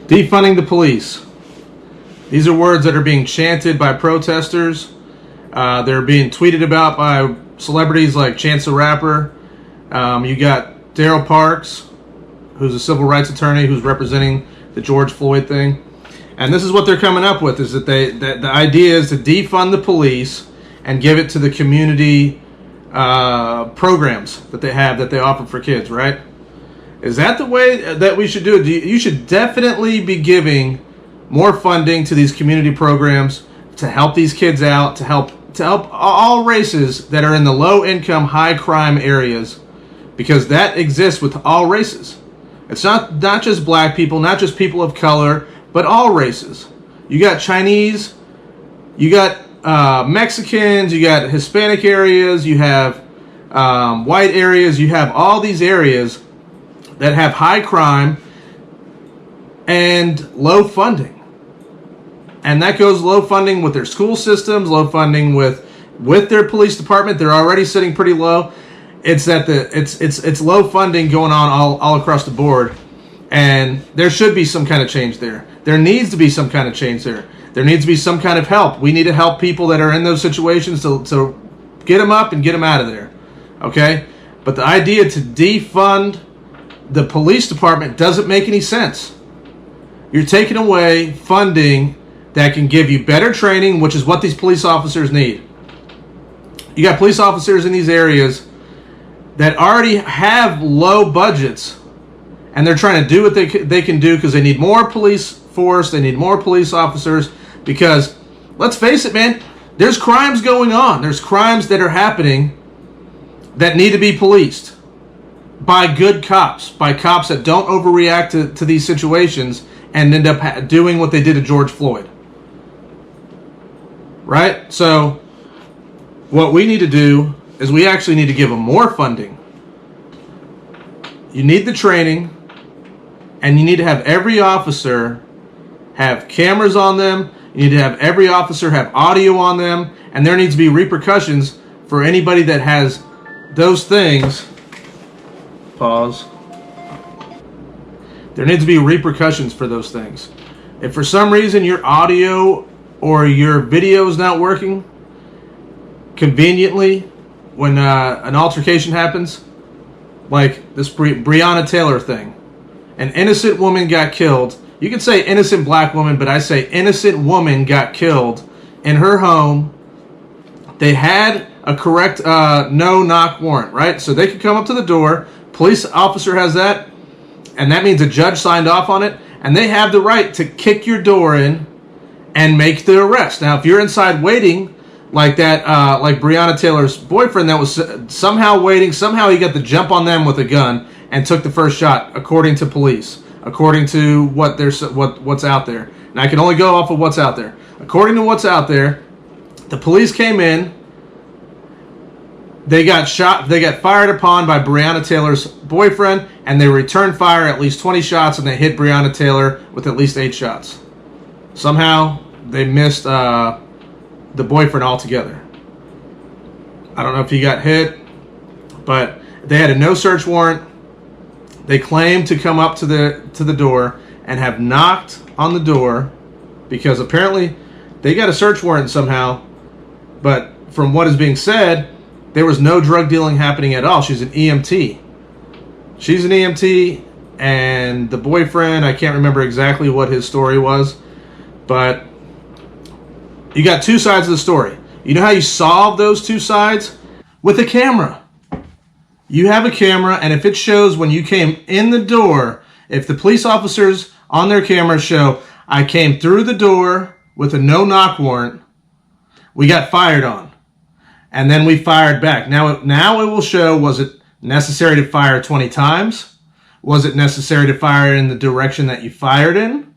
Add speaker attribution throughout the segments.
Speaker 1: Defunding the police. These are words that are being chanted by protesters. They're being tweeted about by celebrities like Chance the Rapper. You got Daryl Parks, who's a civil rights attorney who's representing the George Floyd thing. And this is what they're coming up with, is that the idea is to defund the police and give it to the community programs that they offer for kids, right? Is that the way that we should do it? You should definitely be giving more funding to these community programs to help these kids out, to help all races that are in the low income, high crime areas, because that exists with all races. It's not just black people, not just people of color, but all races. You got Chinese, you got Mexicans, you got Hispanic areas, you have white areas, you have all these areas that have high crime and low funding. And that goes low funding with their school systems, low funding with their police department. They're already sitting pretty low. It's that it's low funding going on all across the board. And there should be some kind of change there. There needs to be some kind of change there. There needs to be some kind of help. We need to help people that are in those situations to get them up and get them out of there. Okay? But the idea to defund the police department doesn't make any sense. You're taking away funding that can give you better training, which is what these police officers need. You got police officers in these areas that already have low budgets, and they're trying to do what they can do because they need more police force, they need more police officers, because let's face it, man, there's crimes going on. There's crimes that are happening that need to be policed by good cops, by cops that don't overreact to these situations and end up doing what they did to George Floyd. Right? So what we need to do is we actually need to give them more funding. You need the training, and you need to have every officer have cameras on them. You need to have every officer have audio on them, and there needs to be repercussions for anybody that has those things. Pause. There needs to be repercussions for those things. If for some reason your audio or your video is not working conveniently when an altercation happens, like this Breonna Taylor thing, an innocent woman got killed. You can say innocent black woman, but I say innocent woman got killed in her home. They had a correct no-knock warrant, right? So they could come up to the door. Police officer has that, and that means a judge signed off on it, and they have the right to kick your door in and make the arrest. Now, if you're inside waiting, like that, like Breonna Taylor's boyfriend that was somehow waiting, somehow he got the jump on them with a gun and took the first shot, according to police, according to what's out there. And I can only go off of what's out there. According to what's out there, the police came in, they got shot, they got fired upon by Breonna Taylor's boyfriend, and they returned fire at least 20 shots, and they hit Breonna Taylor with at least 8 shots. Somehow, they missed the boyfriend altogether. I don't know if he got hit, but they had a no-search warrant. They claimed to come up to the door and have knocked on the door because apparently they got a search warrant somehow, but from what is being said, there was no drug dealing happening at all. She's an EMT. She's an EMT, and the boyfriend, I can't remember exactly what his story was, but you got two sides of the story. You know how you solve those two sides? With a camera. You have a camera, and if it shows when you came in the door, if the police officers on their cameras show, I came through the door with a no-knock warrant, we got fired on. And then we fired back. Now it will show, was it necessary to fire 20 times? Was it necessary to fire in the direction that you fired in?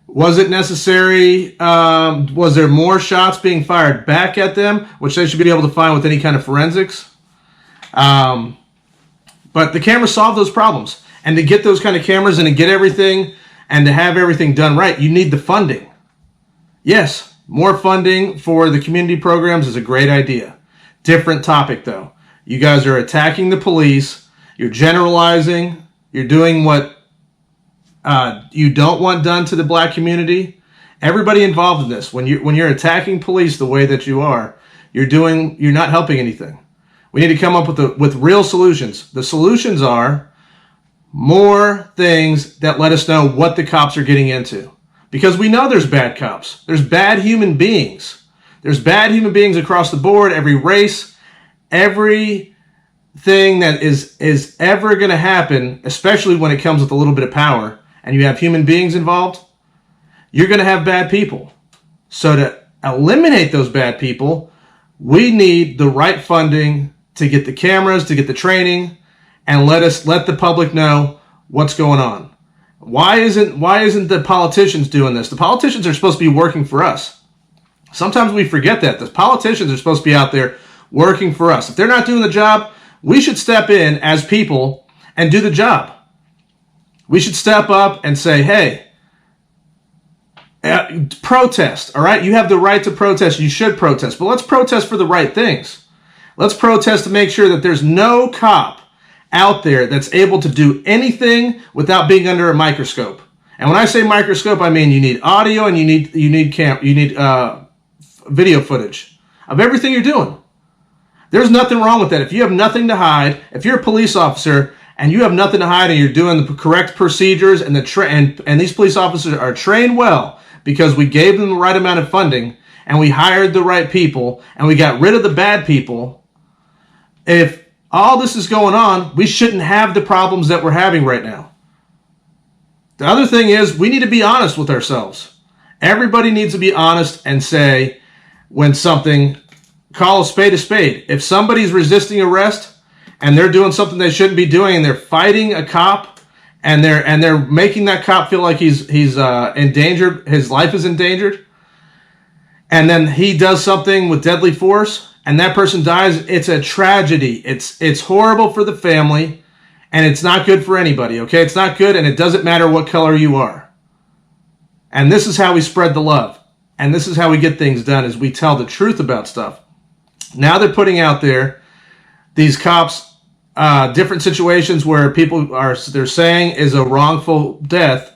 Speaker 1: Was it necessary, was there more shots being fired back at them, which they should be able to find with any kind of forensics? But the cameras solve those problems. And to get those kind of cameras and to get everything and to have everything done right, you need the funding. Yes, more funding for the community programs is a great idea. Different topic, though. You guys are attacking the police. You're generalizing. You're doing what you don't want done to the black community. Everybody involved in this, when you're attacking police the way that you are, you're not helping anything. We need to come up with real solutions. The solutions are more things that let us know what the cops are getting into. Because we know there's bad cops. There's bad human beings. There's bad human beings across the board, every race, everything that is ever going to happen, especially when it comes with a little bit of power, and you have human beings involved, you're going to have bad people. So to eliminate those bad people, we need the right funding to get the cameras, to get the training, and let the public know what's going on. Why isn't the politicians doing this? The politicians are supposed to be working for us. Sometimes we forget that. The politicians are supposed to be out there working for us. If they're not doing the job, we should step in as people and do the job. We should step up and say, hey, protest, all right? You have the right to protest. You should protest. But let's protest for the right things. Let's protest to make sure that there's no cop out there that's able to do anything without being under a microscope. And when I say microscope, I mean you need audio and you need video footage of everything you're doing. There's nothing wrong with that. If you have nothing to hide, if you're a police officer and you have nothing to hide and you're doing the correct procedures and these police officers are trained well because we gave them the right amount of funding and we hired the right people and we got rid of the bad people, if all this is going on, we shouldn't have the problems that we're having right now. The other thing is we need to be honest with ourselves. Everybody needs to be honest and say when call a spade a spade. If somebody's resisting arrest and they're doing something they shouldn't be doing and they're fighting a cop and they're making that cop feel like he's endangered, his life is endangered, and then he does something with deadly force and that person dies, it's a tragedy. It's horrible for the family and it's not good for anybody, okay? It's not good and it doesn't matter what color you are. And this is how we spread the love. And this is how we get things done, is we tell the truth about stuff. Now they're putting out there these cops, different situations where they're saying is a wrongful death.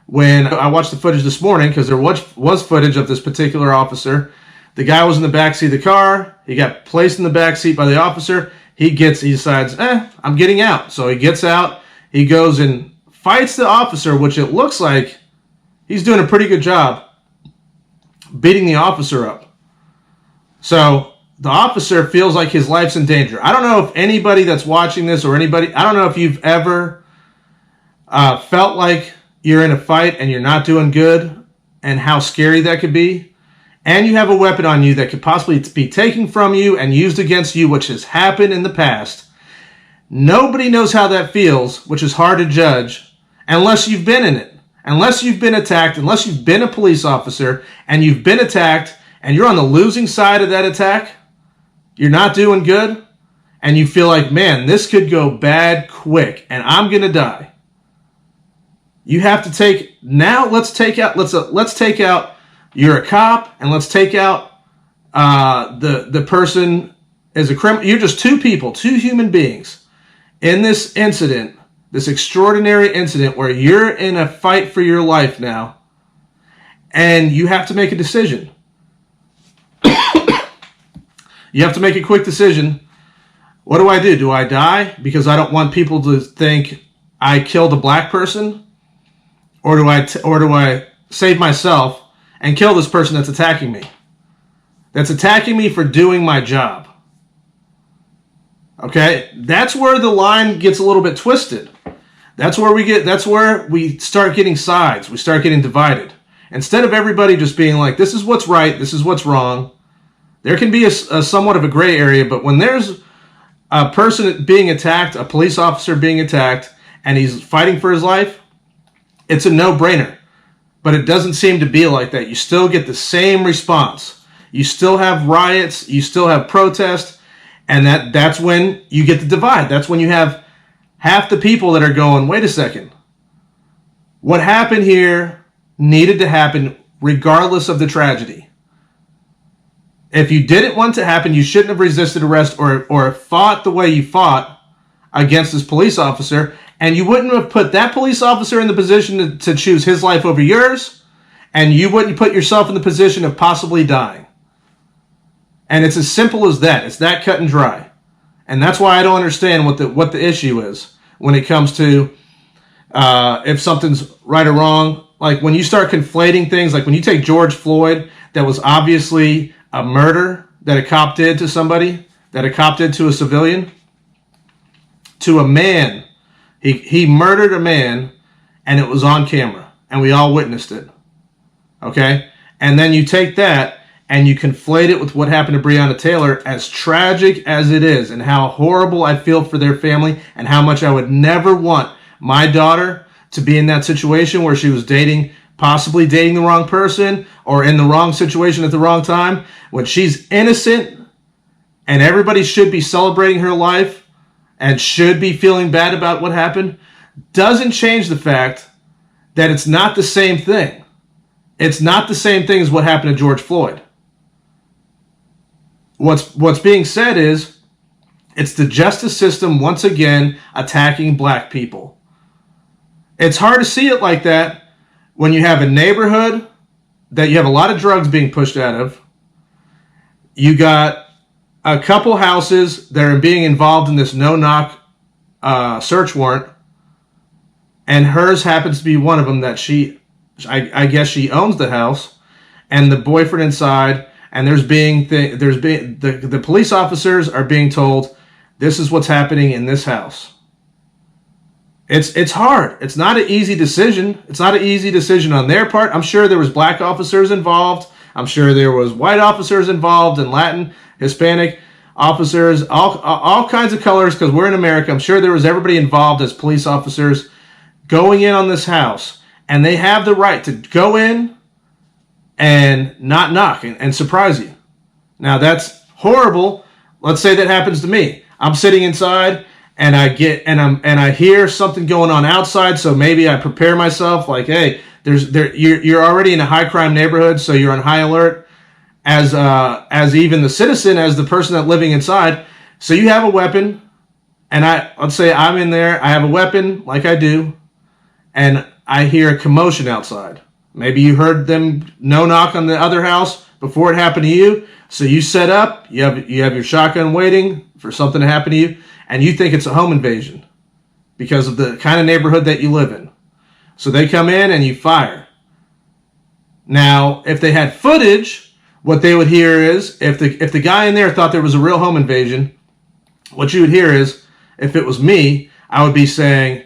Speaker 1: When I watched the footage this morning, because there was footage of this particular officer, the guy was in the backseat of the car. He got placed in the backseat by the officer. He decides, I'm getting out. So he gets out. He goes and fights the officer, which it looks like he's doing a pretty good job beating the officer up. So the officer feels like his life's in danger. I don't know if anybody that's watching this or anybody, I don't know if you've ever felt like you're in a fight and you're not doing good and how scary that could be. And you have a weapon on you that could possibly be taken from you and used against you, which has happened in the past. Nobody knows how that feels, which is hard to judge, unless you've been in it. Unless you've been attacked, unless you've been a police officer and you've been attacked and you're on the losing side of that attack, you're not doing good, and you feel like, man, this could go bad quick and I'm going to die. You have to let's take out, you're a cop, and let's take out the person as a criminal. You're just two people, two human beings in this incident, this extraordinary incident where you're in a fight for your life now, and you have to make a decision. You have to make a quick decision. What do I do? Do I die because I don't want people to think I killed a black person? Or do I save myself and kill this person that's attacking me? That's attacking me for doing my job. Okay? That's where the line gets a little bit twisted. That's where we start getting sides. We start getting divided. Instead of everybody just being like, this is what's right, this is what's wrong. There can be a somewhat of a gray area, but when there's a person being attacked, a police officer being attacked, and he's fighting for his life, it's a no-brainer. But it doesn't seem to be like that. You still get the same response. You still have riots, you still have protests, and that's when you get the divide. That's when you have half the people that are going, wait a second. What happened here needed to happen regardless of the tragedy. If you didn't want to happen, you shouldn't have resisted arrest or fought the way you fought against this police officer. and you wouldn't have put that police officer in the position to choose his life over yours, and you wouldn't put yourself in the position of possibly dying. And it's as simple as that. It's that cut and dry. And that's why I don't understand what the issue is when it comes to if something's right or wrong. Like when you start conflating things, like when you take George Floyd, that was obviously a murder that a cop did to somebody, that a cop did to a civilian, to a man. He murdered a man, and it was on camera, and we all witnessed it. Okay? And then you take that, and you conflate it with what happened to Breonna Taylor, as tragic as it is, and how horrible I feel for their family, and how much I would never want my daughter to be in that situation where she was possibly dating the wrong person, or in the wrong situation at the wrong time, when she's innocent, and everybody should be celebrating her life, and should be feeling bad about what happened, doesn't change the fact that it's not the same thing. It's not the same thing as what happened to George Floyd. What's being said is it's the justice system once again attacking black people. It's hard to see it like that when you have a neighborhood that you have a lot of drugs being pushed out of. You got a couple houses that are being involved in this no-knock search warrant, and hers happens to be one of them that I guess she owns the house, and the boyfriend inside, and the police officers are being told, this is what's happening in this house. It's hard. It's not an easy decision. It's not an easy decision on their part. I'm sure there was black officers involved. I'm sure there was white officers involved, and Latin, Hispanic officers, all kinds of colors, because we're in America. I'm sure there was everybody involved as police officers going in on this house, and they have the right to go in and not knock and surprise you. Now that's horrible. Let's say that happens to me. I'm sitting inside and I hear something going on outside, so maybe I prepare myself like, hey, you're already in a high crime neighborhood, so you're on high alert as even the citizen, as the person that's living inside. So you have a weapon, and let's say I'm in there, I have a weapon like I do, and I hear a commotion outside. Maybe you heard them no knock on the other house before it happened to you. So you set up, you have your shotgun waiting for something to happen to you, and you think it's a home invasion because of the kind of neighborhood that you live in. So they come in and you fire. Now, if they had footage, what they would hear is, if the guy in there thought there was a real home invasion, what you would hear is, if it was me, I would be saying,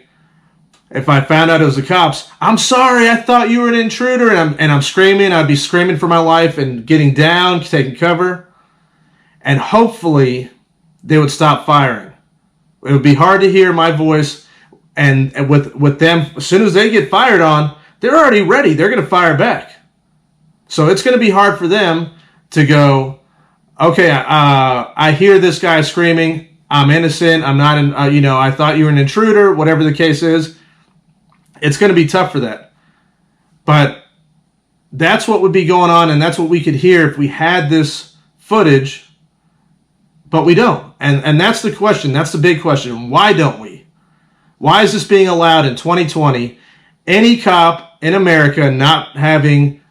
Speaker 1: if I found out it was the cops, I'm sorry, I thought you were an intruder, and I'm screaming. I'd be screaming for my life and getting down, taking cover, and hopefully they would stop firing. It would be hard to hear my voice, and with them, as soon as they get fired on, they're already ready. They're going to fire back. So it's going to be hard for them to go, okay, I hear this guy screaming, I'm innocent, I'm not, I thought you were an intruder, whatever the case is. It's going to be tough for that. But that's what would be going on, and that's what we could hear if we had this footage, but we don't. And that's the question. That's the big question. Why don't we? Why is this being allowed in 2020? Any cop in America not having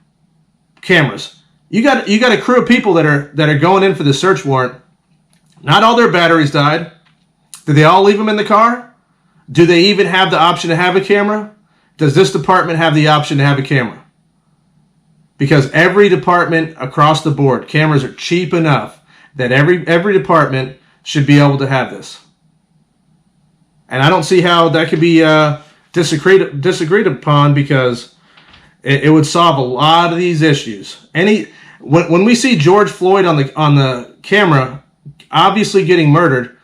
Speaker 1: cameras. You got a crew of people that are going in for the search warrant. Not all their batteries died. Did they all leave them in the car? Do they even have the option to have a camera? Does this department have the option to have a camera? Because every department across the board, cameras are cheap enough that every department should be able to have this. And I don't see how that could be disagreed upon, because it would solve a lot of these issues. When we see George Floyd on the camera, obviously getting murdered,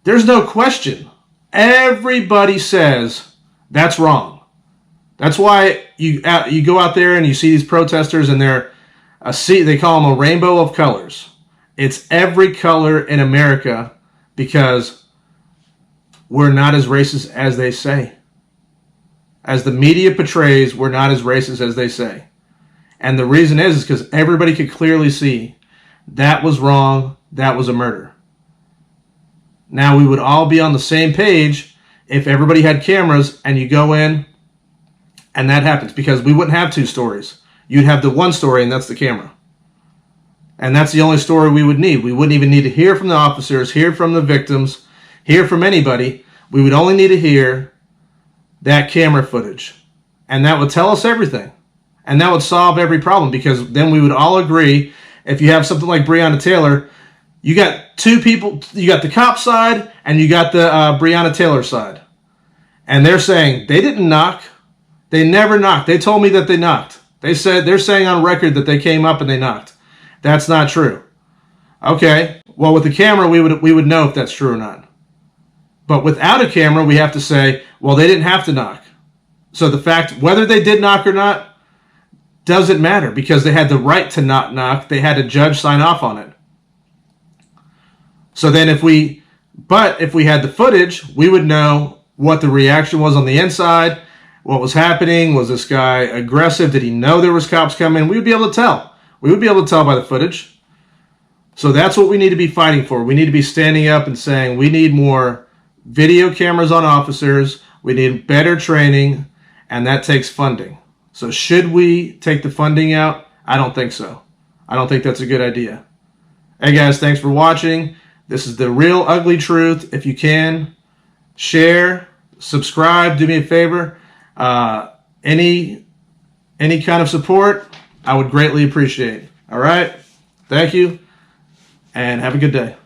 Speaker 1: there's no question. Everybody says that's wrong. That's why you go out there and you see these protesters, and they call them a rainbow of colors. It's every color in America, because we're not as racist as they say. As the media portrays, we're not as racist as they say. And the reason is because everybody could clearly see that was wrong, that was a murder. Now, we would all be on the same page if everybody had cameras and you go in and that happens, because we wouldn't have two stories. You'd have the one story, and that's the camera. And that's the only story we would need. We wouldn't even need to hear from the officers, hear from the victims, hear from anybody. We would only need to hear that camera footage. And that would tell us everything. And that would solve every problem, because then we would all agree, if you have something like Breonna Taylor, you got two people, you got the cop side and you got the Breonna Taylor side. And they're saying they didn't knock. They never knocked. They told me that they knocked. They're saying on record that they came up and they knocked. That's not true. Okay, well, with the camera, we would know if that's true or not. But without a camera, we have to say, well, they didn't have to knock. So the fact, whether they did knock or not, doesn't matter, because they had the right to not knock. They had a judge sign off on it. So then if we had the footage, we would know what the reaction was on the inside, what was happening. Was this guy aggressive? Did he know there was cops coming? We would be able to tell. We would be able to tell by the footage. So that's what we need to be fighting for. We need to be standing up and saying we need more video cameras on officers. We need better training, and that takes funding. So should we take the funding out? I don't think so. I don't think that's a good idea. Hey guys, thanks for watching. This is The Real Ugly Truth. If you can, share, subscribe, do me a favor. Any kind of support, I would greatly appreciate. All right? Thank you, and have a good day.